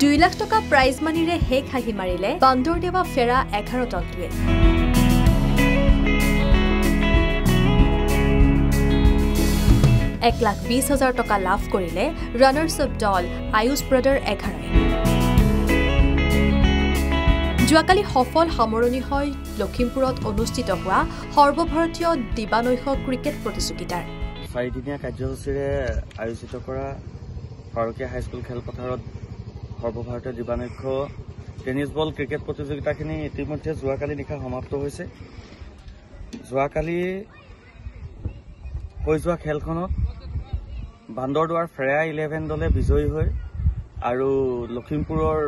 2 লাখ টকা prize মানিৰে hack হাঁহি মাৰিলে বান্দৰদেৱা ফেৰা 11 দলটোৱে। $1,20,000 টকা লাভ কৰিলে ৰানাৰ্ছ অফ দল আয়ুষ ব্ৰাদাৰ 11। যোৱাকালি সফল সামৰণি হয় লখিমপুৰত অনুষ্ঠিত হোৱা সৰ্বভাৰতীয় দিবানৈশ ক্ৰিকেট প্ৰতিযোগিতাৰ। 4দিনীয়া কাৰ্যসূচীৰে আয়োজিত কৰা ফাৰুকীয়া হাইস্কুল খেলপথাৰত সৰ্বভাৰতীয় দিবানৈশ টেনিছ বল ক্ৰিকেট প্ৰতিযোগিতাখিনি ইতিমধ্যে যোৱাকালি নিশা সমাপ্ত হৈছে। যোৱাকালি হৈ যোৱা খেলখনত বান্দৰদোৱাৰ ফেৰা 11 দলে বিজয়ী হয় আৰু লখিমপুৰৰ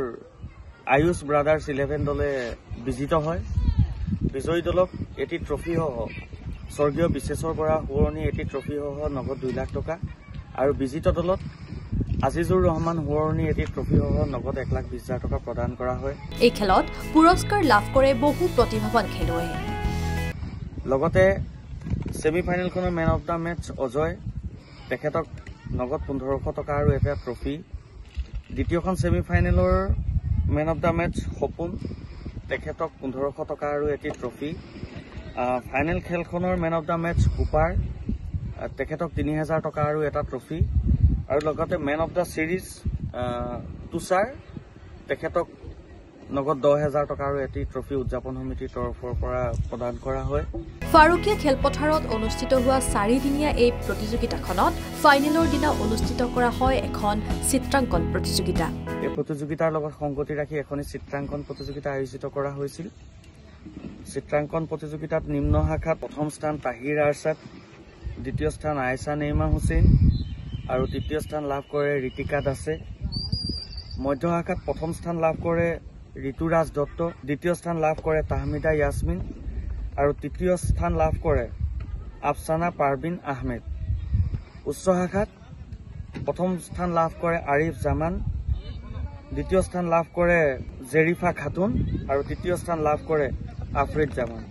আয়ুষ ব্ৰাদাৰ্ছ 11 দলে বিজিত হয়। বিজয়ী দলক এটি ট্ৰফিসহ স্বৰ্গীয় বিশ্বেশ্বৰ বৰা সোঁৱৰণী এটি ট্ৰফিসহ নগদ 2 লাখ টকা আৰু বিজিত দলত আজিজুৰ ৰহমান সোঁৱৰণী এটি ট্ৰফিসহ নগদ 1,20,000 টকা প্ৰদান কৰা হয়। এই খেলত পুৰস্কাৰ লাভ কৰে বহু প্ৰতিভাৱান খেলুৱৈয়ে। লগতে ছেমিফাইনেলখনৰ man of the match Ajay, তেখেতক নগদ 1,500 টকা আৰু এটা ট্ৰফি। দ্বিতীয়খন ছেমিফাইনেলৰ man of the match Sapon, তেখেতক 1,500 টকা আৰু এটি ট্ৰফি। ফাইনেল খেলখনৰ man of the match Supar, তেখেতক 3,000 টকা আৰু এটা ট্ৰফি। আৰু লগতে man of the series Tushar, তেখেতক নগদ 10,000 টকা আৰু এটি ট্ৰফি উদযাপন সমিতিৰ তৰফৰ পৰা প্ৰদান কৰা হয়। ফাৰুকীয়া খেলপথাৰত অনুষ্ঠিত হোৱা 4দিনীয়া এই প্ৰতিযোগিতাখনত ফাইনেলৰ দিনা অনুষ্ঠিত কৰা হয় এখন চিত্ৰাংকন প্ৰতিযোগিতা। এই প্ৰতিযোগিতাৰ লগত সংগতি ৰাখি এখনি চিত্ৰাংকন প্ৰতিযোগিতা আয়োজিত কৰা হৈছিল। চিত্ৰাংকন প্ৰতিযোগিতাত নিম্ন শাখাত প্ৰথম স্থান তাহিৰ আৰছাদ, দ্বিতীয় স্থান আয়েশা নেইমা হুছেইন আৰু তৃতীয় স্থান লাভ কৰে ঋতিকা দাসে। মধ্য শাখাত প্ৰথম স্থান লাভ কৰে ঋতুৰাজ দত্ত, দ্বিতীয় স্থান লাভ কৰে তাহমিদা ইয়াসমিন আৰু তৃতীয় স্থান লাভ কৰে আফচানা পাৰবিন আহমেদ। উচ্চ শাখাত প্ৰথম স্থান লাভ কৰে আৰিফ জামান, দ্বিতীয় স্থান লাভ কৰে জেৰিফা খাতুন আৰু তৃতীয় স্থান লাভ কৰে আফৰিদ জামান।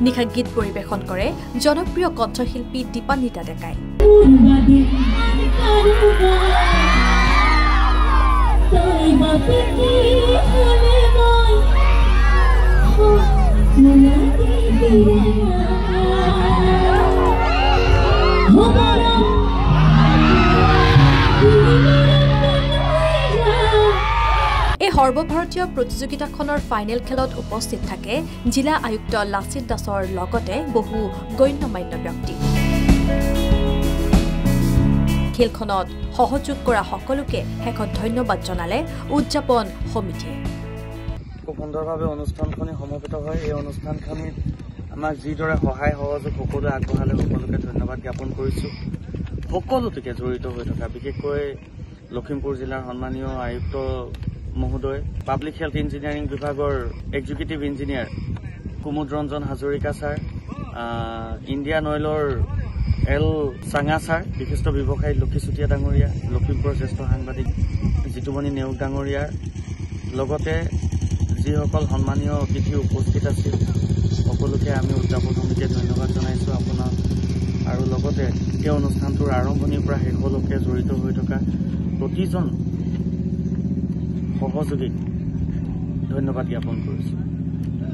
নিশা গীত পৰিৱেশন কৰে জনপ্ৰিয় কণ্ঠশিল্পী দীপান্বিতা ডেকাই। এই সৰ্বভাৰতীয় প্ৰতিযোগিতাখনৰ ফাইনেল খেলত উপস্থিত থাকে জিলা আয়ুক্ত লাচিত দাসৰ লগতে বহু গণ্যমান্য ব্যক্তি। খেলখনত সহযোগ কৰা সকলোকে শেষত ধন্যবাদ জনালে উদযাপন সমিতিয়ে। খুব সুন্দৰভাৱে অনুষ্ঠানখনি সমবেত হয়। এই অনুষ্ঠানখনিত আমাক যিদৰে সহায় সহযোগ সকলোৱে আগবঢ়ালে সকলোকে ধন্যবাদ জ্ঞাপন কৰিছোঁ। সকলোটিকে জড়িত হৈ থকা বিশেষকৈ লখিমপুৰ জিলাৰ সন্মানীয় আয়ুক্ত মহোদয়, পাব্লিক হেল্থ ইঞ্জিনিয়াৰিং বিভাগৰ executive engineer Kumud Ranjan Hazarika sir, Indian অইলৰ এল চাঙা ছাৰ, বিশিষ্ট ব্যৱসায়ী লক্ষী চুতীয়া ডাঙৰীয়া, লখিমপুৰৰ জ্যেষ্ঠ সাংবাদিক জিতুমণি নেওগ ডাঙৰীয়াৰ লগতে যিসকল সন্মানীয় অতিথি উপস্থিত আছিল সকলোকে আমি উদযাপন সমিতিয়ে ধন্যবাদ জনাইছোঁ আপোনাক। আৰু লগতে এই অনুষ্ঠানটোৰ আৰম্ভণিৰ পৰা শেষলৈকে জড়িত হৈ থকা প্ৰতিজন সহযোগীক ধন্যবাদ জ্ঞাপন কৰিছোঁ।